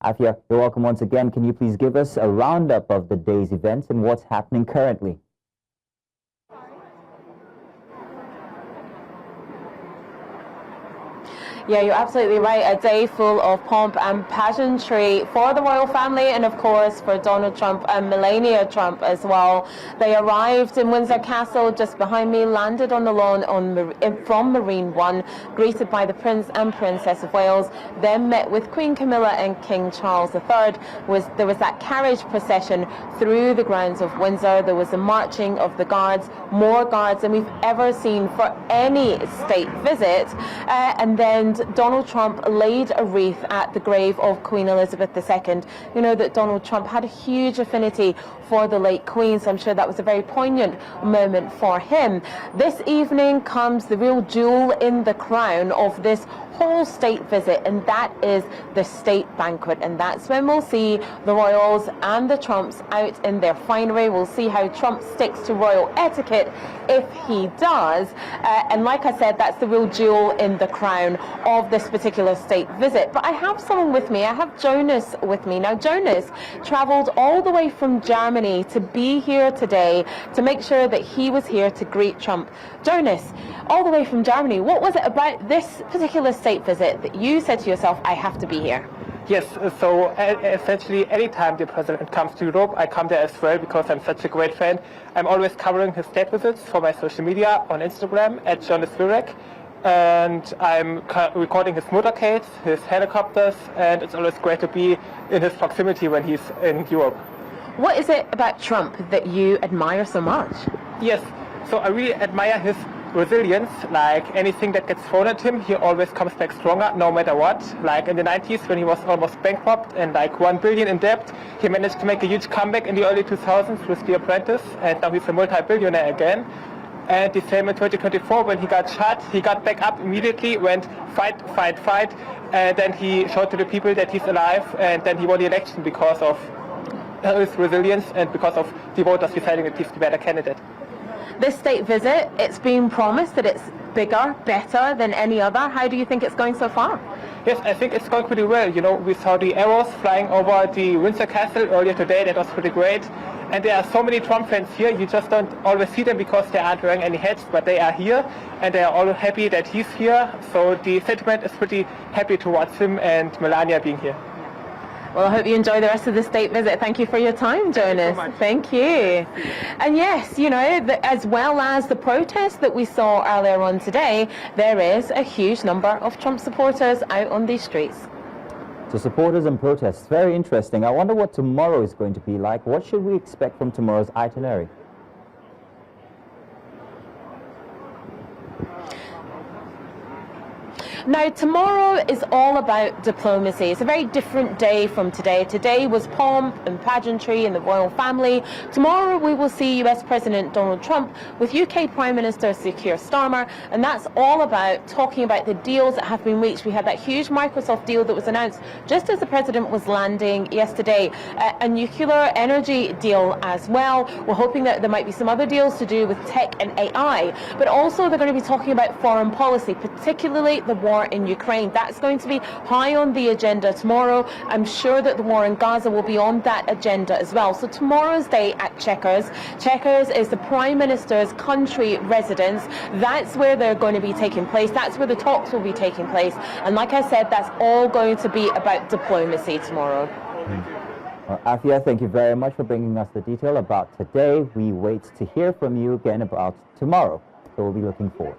Afua, you're welcome once again. Can you please give us a roundup of the day's events and what's happening currently? Yeah, you're absolutely right. A day full of pomp and pageantry for the royal family and, of course, for Donald Trump and Melania Trump as well. They arrived in Windsor Castle just behind me, landed on the lawn from Marine One, greeted by the Prince and Princess of Wales, then met with Queen Camilla and King Charles III. There was that carriage procession through the grounds of Windsor. There was the marching of the guards, more guards than we've ever seen for any state visit. And then Donald Trump laid a wreath at the grave of Queen Elizabeth II. You know that Donald Trump had a huge affinity for the late Queen, so I'm sure that was a very poignant moment for him. This evening comes the real jewel in the crown of this whole state visit, and that is the state banquet, and that's when we'll see the royals and the Trumps out in their finery. We'll see how Trump sticks to royal etiquette if he does, and like I said, that's the real jewel in the crown of this particular state visit. But I have someone with me. I have Jonas with me. Now Jonas travelled all the way from Germany to be here today to make sure that he was here to greet Trump. Jonas, all the way from Germany, what was it about this particular state visit that you said to yourself, I have to be here? Yes, so essentially anytime the president comes to Europe, I come there as well because I'm such a great fan. I'm always covering his state visits for my social media on Instagram at Jonas Virek, and I'm recording his motorcades, his helicopters, and it's always great to be in his proximity when he's in Europe. What is it about Trump that you admire so much? Yes, so I really admire his resilience. Like anything that gets thrown at him, he always comes back stronger no matter what. Like in the 90s when he was almost bankrupt and like $1 billion in debt, he managed to make a huge comeback in the early 2000s with The Apprentice, and now he's a multi-billionaire again. And the same in 2024 when he got shot, he got back up immediately, went fight, fight, fight, and then he showed to the people that he's alive, and then he won the election because of his resilience and because of the voters deciding that he's the better candidate. This state visit, it's been promised that it's bigger, better than any other. How do you think it's going so far? Yes, I think it's going pretty well. You know, we saw the arrows flying over the Windsor Castle earlier today. That was pretty great. And there are so many Trump fans here. You just don't always see them because they aren't wearing any hats, but they are here, and they are all happy that he's here. So the sentiment is pretty happy towards him and Melania being here. Well, I hope you enjoy the rest of the state visit. Thank you for your time, Jonas. Thank you. And yes, you know, as well as the protest that we saw earlier on today, there is a huge number of Trump supporters out on these streets. So supporters and protests, very interesting. I wonder what tomorrow is going to be like. What should we expect from tomorrow's itinerary? Now, tomorrow is all about diplomacy. It's a very different day from today. Today was pomp and pageantry in the royal family. Tomorrow we will see US President Donald Trump with UK Prime Minister Sir Keir Starmer, and that's all about talking about the deals that have been reached. We had that huge Microsoft deal that was announced just as the president was landing yesterday, a nuclear energy deal as well. We're hoping that there might be some other deals to do with tech and AI, but also they're going to be talking about foreign policy, particularly the war in Ukraine. That's going to be high on the agenda tomorrow. I'm sure that the war in Gaza will be on that agenda as well. So tomorrow's day at Chequers. Chequers is the Prime Minister's country residence. That's where they're going to be taking place. That's where the talks will be taking place. And like I said, that's all going to be about diplomacy tomorrow. Well, Afua, thank you very much for bringing us the detail about today. We wait to hear from you again about tomorrow. So we'll be looking forward.